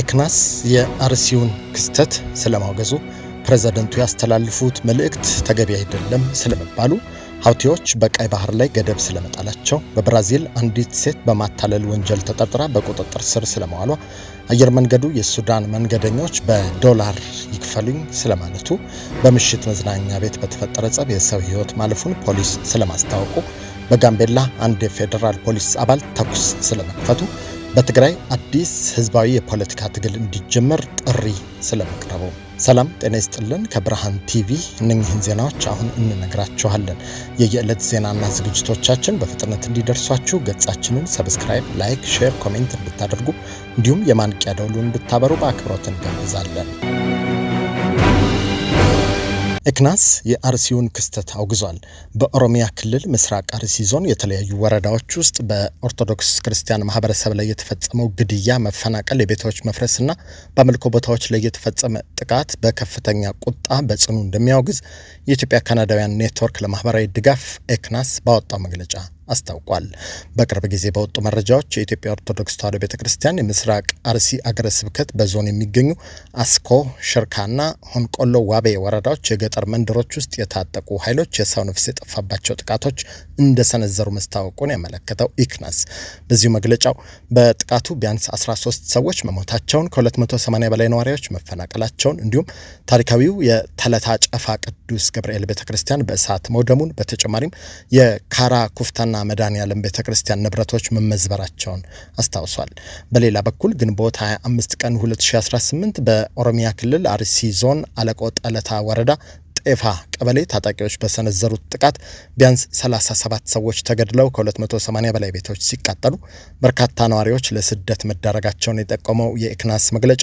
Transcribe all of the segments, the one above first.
ኤክናስ የአርሲውን ክስተት ስለማውገዙ፣ ፕሬዝዳንቱ ያስተላልፉት መልእክት ተገቢ አይደለም ስለመባሉ፣ ሀውቲዎች በቀይ ባህር ላይ ገደብ ስለመጣላቸው፣ በብራዚል አንዲት ሴት በማታለል ወንጀል ተጠርጥራ በቁጥጥር ስር ስለመዋሏ፣ አየር መንገዱ የሱዳን መንገደኞች በዶላር ይክፈሉኝ ስለማለቱ፣ በምሽት መዝናኛ ቤት በተፈጠረ ጸብ የሰው ሕይወት ማለፉን ፖሊስ ስለማስታወቁ፣ በጋምቤላ አንድ የፌዴራል ፖሊስ አባል ተኩስ ስለመክፈቱ፣ በትግራይ አዲስ ህዝባዊ የፖለቲካ ትግል እንዲጀመር ጥሪ ስለመቅረቡ። ሰላም ጤና ይስጥልን። ከብርሃን ቲቪ እነኚህን ዜናዎች አሁን እንነግራችኋለን። የየዕለት ዜናና ዝግጅቶቻችን በፍጥነት እንዲደርሷችሁ ገጻችንን ሰብስክራይብ፣ ላይክ፣ ሼር፣ ኮሜንት እንድታደርጉ እንዲሁም የማንቂያ ደውሉን እንድታበሩ በአክብሮት እንጋብዛለን። ኤክናስ የአርሲውን ክስተት አውግዟል። በኦሮሚያ ክልል ምስራቅ አርሲ ዞን የተለያዩ ወረዳዎች ውስጥ በኦርቶዶክስ ክርስቲያን ማህበረሰብ ላይ የተፈጸመው ግድያ፣ መፈናቀል፣ የቤቶች መፍረስና በአምልኮ ቦታዎች ላይ የተፈጸመ ጥቃት በከፍተኛ ቁጣ በጽኑ እንደሚያወግዝ የኢትዮጵያ ካናዳውያን ኔትወርክ ለማህበራዊ ድጋፍ ኤክናስ ባወጣው መግለጫ አስታውቋል። በቅርብ ጊዜ በወጡ መረጃዎች የኢትዮጵያ ኦርቶዶክስ ተዋሕዶ ቤተክርስቲያን የምስራቅ አርሲ አገረ ስብከት በዞን የሚገኙ አስኮ፣ ሽርካና ሆንቆሎ ዋቤ ወረዳዎች የገጠር መንደሮች ውስጥ የታጠቁ ኃይሎች የሰው ነፍስ የጠፋባቸው ጥቃቶች እንደሰነዘሩ መስታወቁን ያመለከተው ኢክናስ በዚሁ መግለጫው በጥቃቱ ቢያንስ 13 ሰዎች መሞታቸውን፣ ከ280 በላይ ነዋሪዎች መፈናቀላቸውን እንዲሁም ታሪካዊው የተለታ ጨፋ ቅዱስ ገብርኤል ቤተክርስቲያን በእሳት መውደሙን፣ በተጨማሪም የካራ ኩፍታና መድኃኔዓለም ቤተክርስቲያን ንብረቶች መመዝበራቸውን አስታውሷል። በሌላ በኩል ግንቦት 25 ቀን 2018 በኦሮሚያ ክልል አርሲ ዞን አለቆ ጠለታ ወረዳ ጤፋ ቀበሌ ታጣቂዎች በሰነዘሩት ጥቃት ቢያንስ 37 ሰዎች ተገድለው ከ280 በላይ ቤቶች ሲቃጠሉ በርካታ ነዋሪዎች ለስደት መዳረጋቸውን የጠቆመው የኤክናስ መግለጫ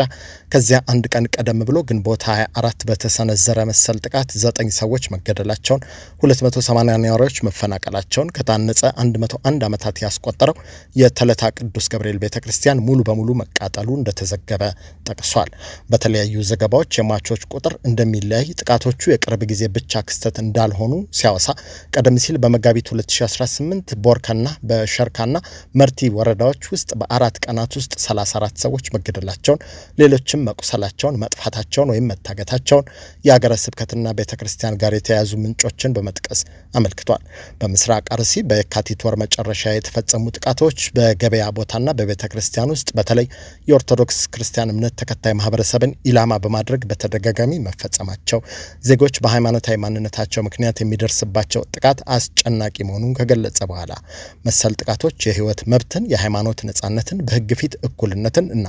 ከዚያ አንድ ቀን ቀደም ብሎ ግንቦት 24 በተሰነዘረ መሰል ጥቃት 9 ሰዎች መገደላቸውን፣ 280 ነዋሪዎች መፈናቀላቸውን፣ ከታነጸ 101 ዓመታት ያስቆጠረው የተለታ ቅዱስ ገብርኤል ቤተክርስቲያን ሙሉ በሙሉ መቃጠሉ እንደተዘገበ ጠቅሷል። በተለያዩ ዘገባዎች የሟቾች ቁጥር እንደሚለያይ፣ ጥቃቶቹ የቅርብ ጊዜ ብቻ ክስተት እንዳልሆኑ ሲያወሳ ቀደም ሲል በመጋቢት 2018 ቦርከና በሸርካና መርቲ ወረዳዎች ውስጥ በ4 ቀናት ውስጥ 34 ሰዎች መገደላቸውን፣ ሌሎችም መቁሰላቸውን፣ መጥፋታቸውን ወይም መታገታቸውን የሀገረ ስብከትና ቤተክርስቲያን ጋር የተያያዙ ምንጮችን በመጥቀስ አመልክቷል። በምስራቅ አርሲ በየካቲት ወር መጨረሻ የተፈጸሙ ጥቃቶች በገበያ ቦታና በቤተክርስቲያን ውስጥ በተለይ የኦርቶዶክስ ክርስቲያን እምነት ተከታይ ማህበረሰብን ኢላማ በማድረግ በተደጋጋሚ መፈጸማቸው ዜጎች በሃይማኖታዊ ማንነታቸው ምክንያት የሚደርስባቸው ጥቃት አስጨናቂ መሆኑን ከገለጸ በኋላ መሰል ጥቃቶች የህይወት መብትን፣ የሃይማኖት ነጻነትን፣ በህግ ፊት እኩልነትን እና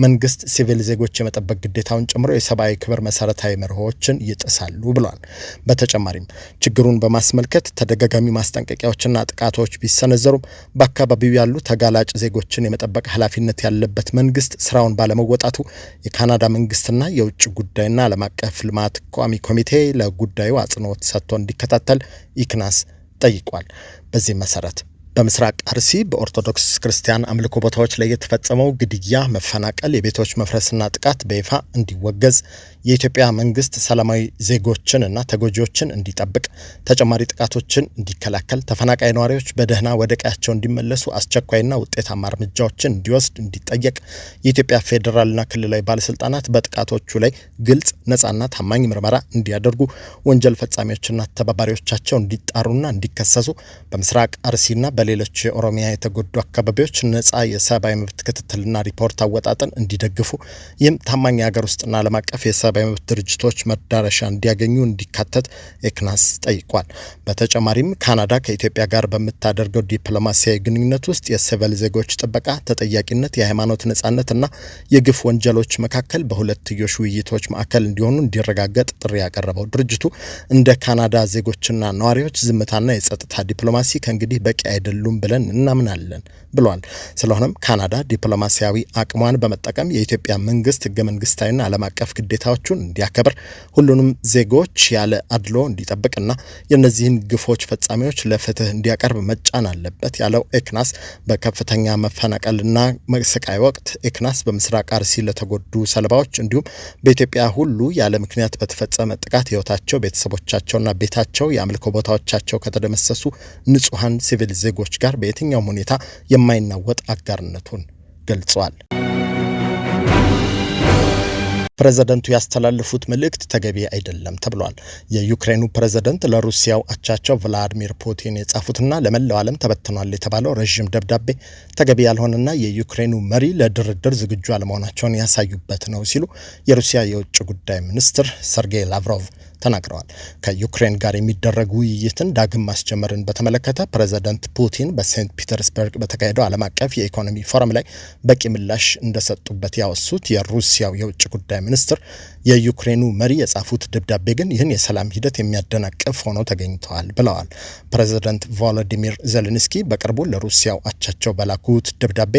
መንግስት ሲቪል ዜጎች የመጠበቅ ግዴታውን ጨምሮ የሰብአዊ ክብር መሰረታዊ መርሆችን ይጥሳሉ ብሏል። በተጨማሪም ችግሩን በማስመልከት ተደጋጋሚ ማስጠንቀቂያዎችና ጥቃቶች ቢሰነዘሩም በአካባቢው ያሉ ተጋላጭ ዜጎችን የመጠበቅ ኃላፊነት ያለበት መንግስት ስራውን ባለመወጣቱ የካናዳ መንግስትና የውጭ ጉዳይና ዓለም አቀፍ ልማት ቋሚ ኮሚቴ ለጉዳዩ አጽንኦት ሰጥቶ እንዲከታተል ኢክናስ ጠይቋል። በዚህ መሰረት በምስራቅ አርሲ በኦርቶዶክስ ክርስቲያን አምልኮ ቦታዎች ላይ የተፈጸመው ግድያ፣ መፈናቀል፣ የቤቶች መፍረስና ጥቃት በይፋ እንዲወገዝ፣ የኢትዮጵያ መንግስት ሰላማዊ ዜጎችን እና ተጎጂዎችን እንዲጠብቅ፣ ተጨማሪ ጥቃቶችን እንዲከላከል፣ ተፈናቃይ ነዋሪዎች በደህና ወደ ቀያቸው እንዲመለሱ አስቸኳይና ውጤታማ እርምጃዎችን እንዲወስድ እንዲጠየቅ፣ የኢትዮጵያ ፌዴራልና ክልላዊ ባለስልጣናት በጥቃቶቹ ላይ ግልጽ፣ ነጻና ታማኝ ምርመራ እንዲያደርጉ፣ ወንጀል ፈጻሚዎችና ተባባሪዎቻቸው እንዲጣሩና እንዲከሰሱ፣ በምስራቅ አርሲና በሌሎች የኦሮሚያ የተጎዱ አካባቢዎች ነጻ የሰብአዊ መብት ክትትልና ሪፖርት አወጣጥን እንዲደግፉ፣ ይህም ታማኝ የሀገር ውስጥና ዓለም አቀፍ የሰብአዊ መብት ድርጅቶች መዳረሻ እንዲያገኙ እንዲካተት ኤክናስ ጠይቋል። በተጨማሪም ካናዳ ከኢትዮጵያ ጋር በምታደርገው ዲፕሎማሲያዊ ግንኙነት ውስጥ የሲቪል ዜጎች ጥበቃ፣ ተጠያቂነት፣ የሃይማኖት ነጻነትና የግፍ ወንጀሎች መካከል በሁለትዮሽ ውይይቶች ማዕከል እንዲሆኑ እንዲረጋገጥ ጥሪ ያቀረበው ድርጅቱ እንደ ካናዳ ዜጎችና ነዋሪዎች ዝምታና የጸጥታ ዲፕሎማሲ ከእንግዲህ በቂ አይደሉም ብለን እናምናለን ብሏል። ስለሆነም ካናዳ ዲፕሎማሲያዊ አቅሟን በመጠቀም የኢትዮጵያ መንግስት ህገ መንግስታዊና ዓለም አቀፍ ግዴታዎቹን እንዲያከብር፣ ሁሉንም ዜጎች ያለ አድሎ እንዲጠብቅና የእነዚህን ግፎች ፈጻሚዎች ለፍትህ እንዲያቀርብ መጫን አለበት ያለው ኤክናስ በከፍተኛ መፈናቀልና ስቃይ ወቅት ኤክናስ በምስራቅ አርሲ ለተጎዱ ሰለባዎች እንዲሁም በኢትዮጵያ ሁሉ ያለ ምክንያት በተፈጸመ ጥቃት ህይወታቸው፣ ቤተሰቦቻቸውና ቤታቸው፣ የአምልኮ ቦታዎቻቸው ከተደመሰሱ ንጹሃን ሲቪል ዜጎች ጋር በየትኛውም ሁኔታ የማይናወጥ አጋርነቱን ገልጿል። ፕሬዝዳንቱ ያስተላለፉት መልእክት ተገቢ አይደለም ተብሏል። የዩክሬኑ ፕሬዝዳንት ለሩሲያው አቻቸው ቭላዲሚር ፑቲን የጻፉትና ለመላው ዓለም ተበትኗል የተባለው ረዥም ደብዳቤ ተገቢ ያልሆነና የዩክሬኑ መሪ ለድርድር ዝግጁ አለመሆናቸውን ያሳዩበት ነው ሲሉ የሩሲያ የውጭ ጉዳይ ሚኒስትር ሰርጌይ ላቭሮቭ ተናግረዋል። ከዩክሬን ጋር የሚደረግ ውይይትን ዳግም ማስጀመርን በተመለከተ ፕሬዝዳንት ፑቲን በሴንት ፒተርስበርግ በተካሄደው ዓለም አቀፍ የኢኮኖሚ ፎረም ላይ በቂ ምላሽ እንደሰጡበት ያወሱት የሩሲያው የውጭ ጉዳይ ሚኒስትር የዩክሬኑ መሪ የጻፉት ደብዳቤ ግን ይህን የሰላም ሂደት የሚያደናቅፍ ሆኖ ተገኝተዋል ብለዋል። ፕሬዝዳንት ቮሎዲሚር ዜሌንስኪ በቅርቡ ለሩሲያው አቻቸው በላኩት ደብዳቤ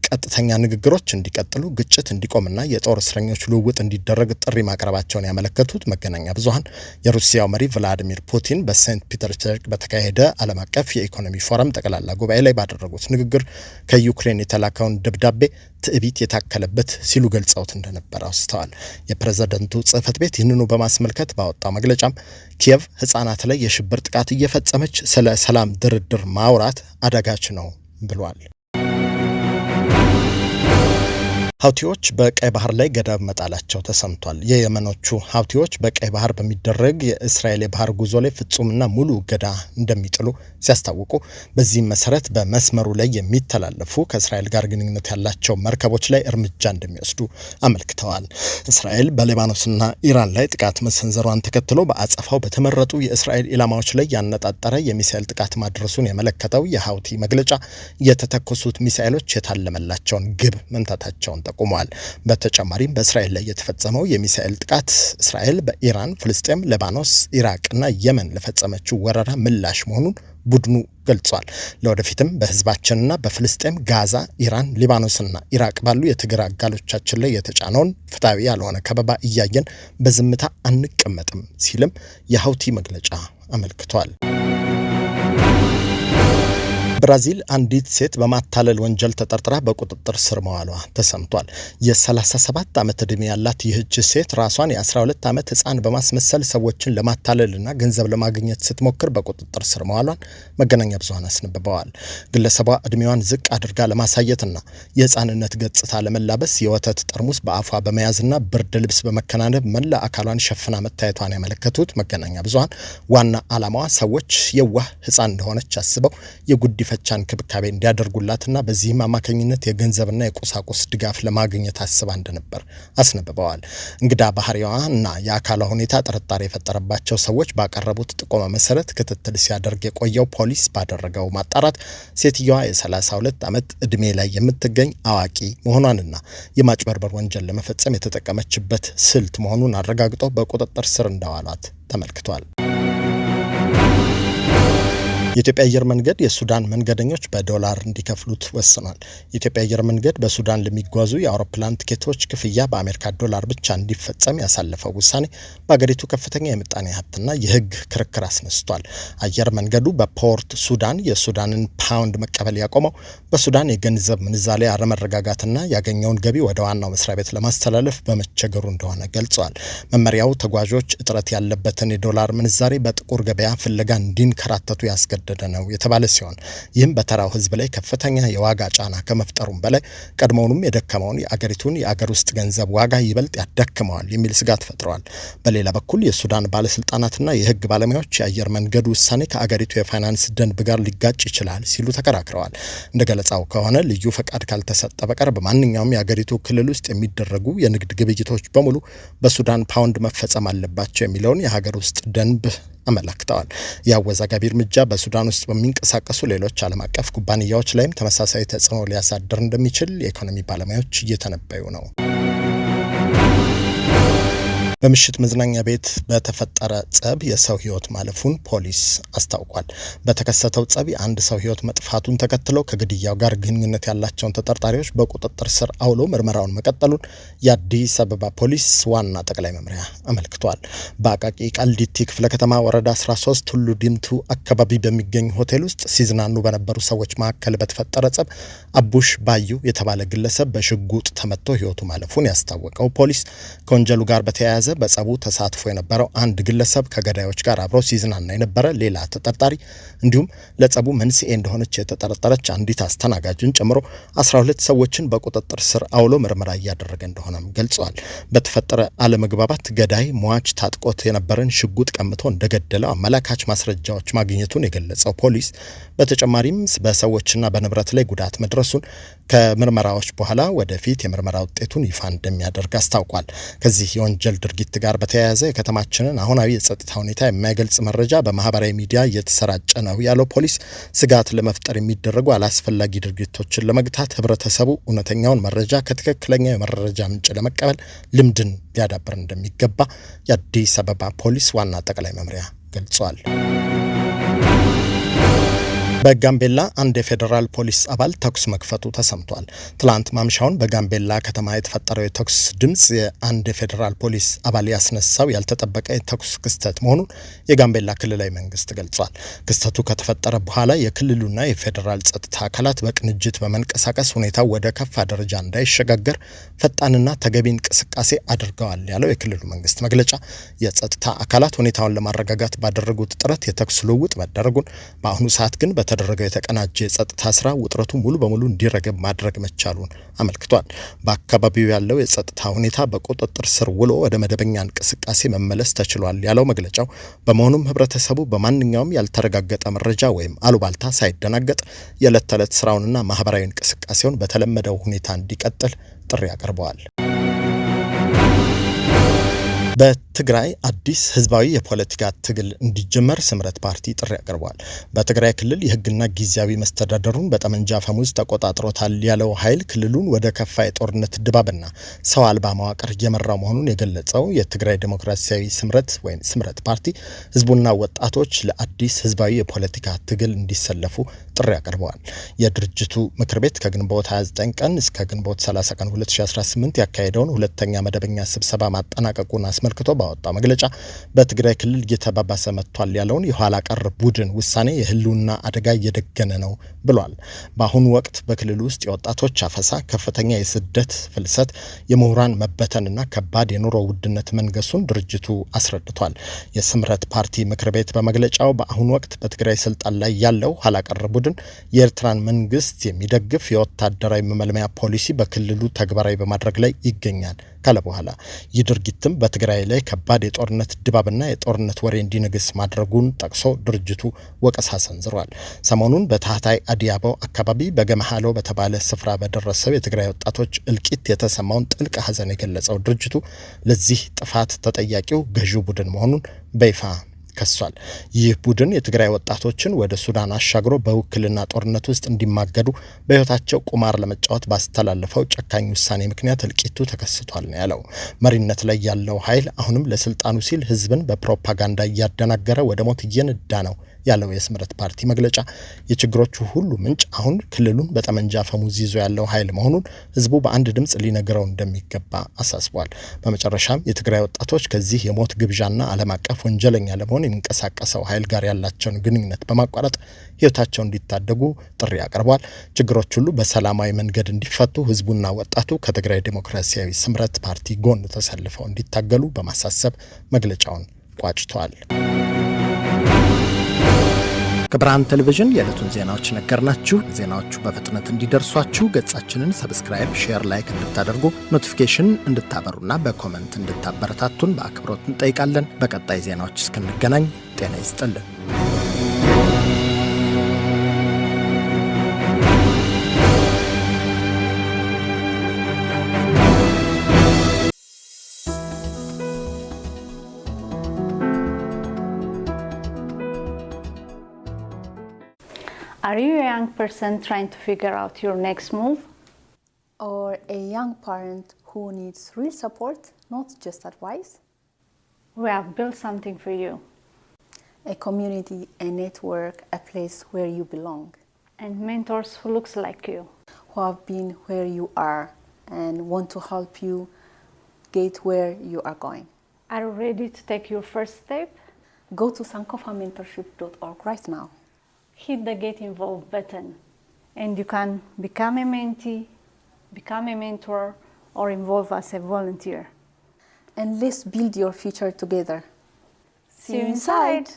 ቀጥተኛ ንግግሮች እንዲቀጥሉ፣ ግጭት እንዲቆምና የጦር እስረኞች ልውውጥ እንዲደረግ ጥሪ ማቅረባቸውን ያመለከቱት መገናኛ ብዙሃን የሩሲያው መሪ ቭላዲሚር ፑቲን በሴንት ፒተርስበርግ በተካሄደ ዓለም አቀፍ የኢኮኖሚ ፎረም ጠቅላላ ጉባኤ ላይ ባደረጉት ንግግር ከዩክሬን የተላከውን ደብዳቤ ትዕቢት የታከለበት ሲሉ ገልጸውት እንደነበር አውስተዋል። የፕሬዝዳንቱ ጽሕፈት ቤት ይህንኑ በማስመልከት ባወጣው መግለጫም ኪየቭ ሕፃናት ላይ የሽብር ጥቃት እየፈጸመች ስለ ሰላም ድርድር ማውራት አዳጋች ነው ብሏል። ሀውቲዎች በቀይ ባህር ላይ ገደብ መጣላቸው ተሰምቷል። የየመኖቹ ሀውቲዎች በቀይ ባህር በሚደረግ የእስራኤል የባህር ጉዞ ላይ ፍጹምና ሙሉ እገዳ እንደሚጥሉ ሲያስታውቁ፣ በዚህም መሰረት በመስመሩ ላይ የሚተላለፉ ከእስራኤል ጋር ግንኙነት ያላቸው መርከቦች ላይ እርምጃ እንደሚወስዱ አመልክተዋል። እስራኤል በሊባኖስና ኢራን ላይ ጥቃት መሰንዘሯን ተከትሎ በአጸፋው በተመረጡ የእስራኤል ኢላማዎች ላይ ያነጣጠረ የሚሳኤል ጥቃት ማድረሱን የመለከተው የሀውቲ መግለጫ የተተኮሱት ሚሳኤሎች የታለመላቸውን ግብ መምታታቸውን ጠቁሟል። በተጨማሪም በእስራኤል ላይ የተፈጸመው የሚሳኤል ጥቃት እስራኤል በኢራን፣ ፍልስጤም፣ ሊባኖስ፣ ኢራቅና የመን ለፈጸመችው ወረራ ምላሽ መሆኑን ቡድኑ ገልጿል። ለወደፊትም በህዝባችንና በፍልስጤም፣ ጋዛ፣ ኢራን፣ ሊባኖስና ኢራቅ ባሉ የትግር አጋሎቻችን ላይ የተጫነውን ፍትሐዊ ያልሆነ ከበባ እያየን በዝምታ አንቀመጥም ሲልም የሀውቲ መግለጫ አመልክቷል። ብራዚል አንዲት ሴት በማታለል ወንጀል ተጠርጥራ በቁጥጥር ስር መዋሏ ተሰምቷል። የ37 ዓመት ዕድሜ ያላት ይህች ሴት ራሷን የ12 ዓመት ሕፃን በማስመሰል ሰዎችን ለማታለልና ገንዘብ ለማግኘት ስትሞክር በቁጥጥር ስር መዋሏን መገናኛ ብዙሃን አስነብበዋል። ግለሰቧ ዕድሜዋን ዝቅ አድርጋ ለማሳየትና የሕፃንነት ገጽታ ለመላበስ የወተት ጠርሙስ በአፏ በመያዝና ብርድ ልብስ በመከናነብ መላ አካሏን ሸፍና መታየቷን ያመለከቱት መገናኛ ብዙሃን ዋና ዓላማዋ ሰዎች የዋህ ሕፃን እንደሆነች አስበው የጉዲፈቻ እንክብካቤ እንዲያደርጉላትና በዚህም አማካኝነት የገንዘብና የቁሳቁስ ድጋፍ ለማግኘት አስባ እንደነበር አስነብበዋል። እንግዳ ባህሪዋ እና የአካሏ ሁኔታ ጥርጣሬ የፈጠረባቸው ሰዎች ባቀረቡት ጥቆማ መሰረት ክትትል ሲያደርግ የቆየው ፖሊስ ባደረገው ማጣራት ሴትየዋ የ32 ዓመት ዕድሜ ላይ የምትገኝ አዋቂ መሆኗንና የማጭበርበር ወንጀል ለመፈጸም የተጠቀመችበት ስልት መሆኑን አረጋግጦ በቁጥጥር ስር እንዳዋሏት ተመልክቷል። የኢትዮጵያ አየር መንገድ የሱዳን መንገደኞች በዶላር እንዲከፍሉት ወስኗል። የኢትዮጵያ አየር መንገድ በሱዳን ለሚጓዙ የአውሮፕላን ቲኬቶች ክፍያ በአሜሪካ ዶላር ብቻ እንዲፈጸም ያሳለፈው ውሳኔ በአገሪቱ ከፍተኛ የምጣኔ ሀብትና የሕግ ክርክር አስነስቷል። አየር መንገዱ በፖርት ሱዳን የሱዳንን ፓውንድ መቀበል ያቆመው በሱዳን የገንዘብ ምንዛሬ አለመረጋጋትና ያገኘውን ገቢ ወደ ዋናው መስሪያ ቤት ለማስተላለፍ በመቸገሩ እንደሆነ ገልጿል። መመሪያው ተጓዦች እጥረት ያለበትን የዶላር ምንዛሬ በጥቁር ገበያ ፍለጋ እንዲንከራተቱ ያስገድዳል ነው የተባለ ሲሆን ይህም በተራው ህዝብ ላይ ከፍተኛ የዋጋ ጫና ከመፍጠሩም በላይ ቀድሞውንም የደከመውን የአገሪቱን የአገር ውስጥ ገንዘብ ዋጋ ይበልጥ ያዳክመዋል የሚል ስጋት ፈጥረዋል። በሌላ በኩል የሱዳን ባለስልጣናትና የህግ ባለሙያዎች የአየር መንገዱ ውሳኔ ከአገሪቱ የፋይናንስ ደንብ ጋር ሊጋጭ ይችላል ሲሉ ተከራክረዋል። እንደ ገለጻው ከሆነ ልዩ ፈቃድ ካልተሰጠ በቀር በማንኛውም የአገሪቱ ክልል ውስጥ የሚደረጉ የንግድ ግብይቶች በሙሉ በሱዳን ፓውንድ መፈጸም አለባቸው የሚለውን የሀገር ውስጥ ደንብ አመላክተዋል። የአወዛጋቢ እርምጃ በሱዳን ውስጥ በሚንቀሳቀሱ ሌሎች ዓለም አቀፍ ኩባንያዎች ላይም ተመሳሳይ ተጽዕኖ ሊያሳድር እንደሚችል የኢኮኖሚ ባለሙያዎች እየተነበዩ ነው። በምሽት መዝናኛ ቤት በተፈጠረ ጸብ የሰው ህይወት ማለፉን ፖሊስ አስታውቋል። በተከሰተው ጸብ አንድ ሰው ህይወት መጥፋቱን ተከትሎ ከግድያው ጋር ግንኙነት ያላቸውን ተጠርጣሪዎች በቁጥጥር ስር አውሎ ምርመራውን መቀጠሉን የአዲስ አበባ ፖሊስ ዋና ጠቅላይ መምሪያ አመልክቷል። በአቃቂ ቃሊቲ ክፍለ ከተማ ወረዳ 13 ቱሉ ዲምቱ አካባቢ በሚገኝ ሆቴል ውስጥ ሲዝናኑ በነበሩ ሰዎች መካከል በተፈጠረ ጸብ አቡሽ ባዩ የተባለ ግለሰብ በሽጉጥ ተመቶ ህይወቱ ማለፉን ያስታወቀው ፖሊስ ከወንጀሉ ጋር በተያያዘ በጸቡ ተሳትፎ የነበረው አንድ ግለሰብ ከገዳዮች ጋር አብሮ ሲዝናና የነበረ ሌላ ተጠርጣሪ እንዲሁም ለጸቡ መንስኤ እንደሆነች የተጠረጠረች አንዲት አስተናጋጅን ጨምሮ 12 ሰዎችን በቁጥጥር ስር አውሎ ምርመራ እያደረገ እንደሆነም ገልጿል። በተፈጠረ አለመግባባት ገዳይ ሟች ታጥቆት የነበረን ሽጉጥ ቀምቶ እንደገደለው አመላካች ማስረጃዎች ማግኘቱን የገለጸው ፖሊስ በተጨማሪም በሰዎችና በንብረት ላይ ጉዳት መድረሱን ከምርመራዎች በኋላ ወደፊት የምርመራ ውጤቱን ይፋ እንደሚያደርግ አስታውቋል። ከዚህ የወንጀል ድርጊት ጋር በተያያዘ የከተማችንን አሁናዊ የጸጥታ ሁኔታ የማይገልጽ መረጃ በማህበራዊ ሚዲያ እየተሰራጨ ነው ያለው ፖሊስ ስጋት ለመፍጠር የሚደረጉ አላስፈላጊ ድርጊቶችን ለመግታት ህብረተሰቡ እውነተኛውን መረጃ ከትክክለኛ የመረጃ ምንጭ ለመቀበል ልምድን ሊያዳብር እንደሚገባ የአዲስ አበባ ፖሊስ ዋና ጠቅላይ መምሪያ ገልጿል። በጋምቤላ አንድ የፌዴራል ፖሊስ አባል ተኩስ መክፈቱ ተሰምቷል። ትላንት ማምሻውን በጋምቤላ ከተማ የተፈጠረው የተኩስ ድምጽ የአንድ የፌዴራል ፖሊስ አባል ያስነሳው ያልተጠበቀ የተኩስ ክስተት መሆኑን የጋምቤላ ክልላዊ መንግስት ገልጿል። ክስተቱ ከተፈጠረ በኋላ የክልሉና የፌዴራል ጸጥታ አካላት በቅንጅት በመንቀሳቀስ ሁኔታው ወደ ከፋ ደረጃ እንዳይሸጋገር ፈጣንና ተገቢ እንቅስቃሴ አድርገዋል ያለው የክልሉ መንግስት መግለጫ የጸጥታ አካላት ሁኔታውን ለማረጋጋት ባደረጉት ጥረት የተኩስ ልውውጥ መደረጉን በአሁኑ ሰዓት ግን በተደረገው የተቀናጀ የጸጥታ ስራ ውጥረቱ ሙሉ በሙሉ እንዲረገብ ማድረግ መቻሉን አመልክቷል። በአካባቢው ያለው የጸጥታ ሁኔታ በቁጥጥር ስር ውሎ ወደ መደበኛ እንቅስቃሴ መመለስ ተችሏል ያለው መግለጫው በመሆኑም ህብረተሰቡ በማንኛውም ያልተረጋገጠ መረጃ ወይም አሉባልታ ሳይደናገጥ የዕለት ተዕለት ስራውንና ማህበራዊ እንቅስቃሴውን በተለመደው ሁኔታ እንዲቀጥል ጥሪ አቅርበዋል። በትግራይ አዲስ ህዝባዊ የፖለቲካ ትግል እንዲጀመር ስምረት ፓርቲ ጥሪ አቅርቧል። በትግራይ ክልል የህግና ጊዜያዊ መስተዳደሩን በጠመንጃ ፈሙዝ ተቆጣጥሮታል ያለው ኃይል ክልሉን ወደ ከፋ የጦርነት ድባብና ሰው አልባ መዋቅር እየመራው መሆኑን የገለጸው የትግራይ ዴሞክራሲያዊ ስምረት ወይም ስምረት ፓርቲ ህዝቡና ወጣቶች ለአዲስ ህዝባዊ የፖለቲካ ትግል እንዲሰለፉ ጥሪ አቅርበዋል። የድርጅቱ ምክር ቤት ከግንቦት 29 ቀን እስከ ግንቦት 30 ቀን 2018 ያካሄደውን ሁለተኛ መደበኛ ስብሰባ ማጠናቀቁን አስመልክቶ ባወጣው መግለጫ በትግራይ ክልል እየተባባሰ መጥቷል ያለውን የኋላ ቀር ቡድን ውሳኔ የህልውና አደጋ እየደገነ ነው ብሏል። በአሁኑ ወቅት በክልሉ ውስጥ የወጣቶች አፈሳ፣ ከፍተኛ የስደት ፍልሰት፣ የምሁራን መበተንና ከባድ የኑሮ ውድነት መንገሱን ድርጅቱ አስረድቷል። የስምረት ፓርቲ ምክር ቤት በመግለጫው በአሁኑ ወቅት በትግራይ ስልጣን ላይ ያለው ኋላ ቀር ቡድን የኤርትራን መንግስት የሚደግፍ የወታደራዊ መመልመያ ፖሊሲ በክልሉ ተግባራዊ በማድረግ ላይ ይገኛል ካለ በኋላ ይህ ድርጊትም በትግራይ ላይ ከባድ የጦርነት ድባብና የጦርነት ወሬ እንዲነግስ ማድረጉን ጠቅሶ ድርጅቱ ወቀሳ ሰንዝሯል። ሰሞኑን በታህታይ አዲያቦ አካባቢ በገመሃሎ በተባለ ስፍራ በደረሰው የትግራይ ወጣቶች እልቂት የተሰማውን ጥልቅ ሐዘን የገለጸው ድርጅቱ ለዚህ ጥፋት ተጠያቂው ገዢው ቡድን መሆኑን በይፋ ከሷል። ይህ ቡድን የትግራይ ወጣቶችን ወደ ሱዳን አሻግሮ በውክልና ጦርነት ውስጥ እንዲማገዱ በህይወታቸው ቁማር ለመጫወት ባስተላለፈው ጨካኝ ውሳኔ ምክንያት እልቂቱ ተከስቷል ነው ያለው። መሪነት ላይ ያለው ኃይል አሁንም ለስልጣኑ ሲል ህዝብን በፕሮፓጋንዳ እያደናገረ ወደ ሞት እየነዳ ነው ያለው የስምረት ፓርቲ መግለጫ የችግሮቹ ሁሉ ምንጭ አሁን ክልሉን በጠመንጃ ፈሙዝ ይዞ ያለው ኃይል መሆኑን ህዝቡ በአንድ ድምጽ ሊነግረው እንደሚገባ አሳስቧል። በመጨረሻም የትግራይ ወጣቶች ከዚህ የሞት ግብዣና ዓለም አቀፍ ወንጀለኛ ለመሆን የሚንቀሳቀሰው ኃይል ጋር ያላቸውን ግንኙነት በማቋረጥ ህይወታቸውን እንዲታደጉ ጥሪ አቅርቧል። ችግሮች ሁሉ በሰላማዊ መንገድ እንዲፈቱ ህዝቡና ወጣቱ ከትግራይ ዴሞክራሲያዊ ስምረት ፓርቲ ጎን ተሰልፈው እንዲታገሉ በማሳሰብ መግለጫውን ቋጭቷል። ከብርሃን ቴሌቪዥን የዕለቱን ዜናዎች ነገርናችሁ። ዜናዎቹ በፍጥነት እንዲደርሷችሁ ገጻችንን ሰብስክራይብ፣ ሼር፣ ላይክ እንድታደርጉ ኖቲፊኬሽን እንድታበሩና በኮመንት እንድታበረታቱን በአክብሮት እንጠይቃለን። በቀጣይ ዜናዎች እስክንገናኝ ጤና ይስጥልን። Are you a young person trying to figure out your next move? Or a young parent who needs real support, not just advice? We have built something for you. A community, a network, a place where you belong. And mentors who looks like you. Who have been where you are and want to help you get where you are going. Are you ready to take your first step? Go to sankofamentorship.org right now. Hit the Get Involved button and you can become a mentee, become a mentor, or involve as a volunteer. and let's build your future together. See you inside.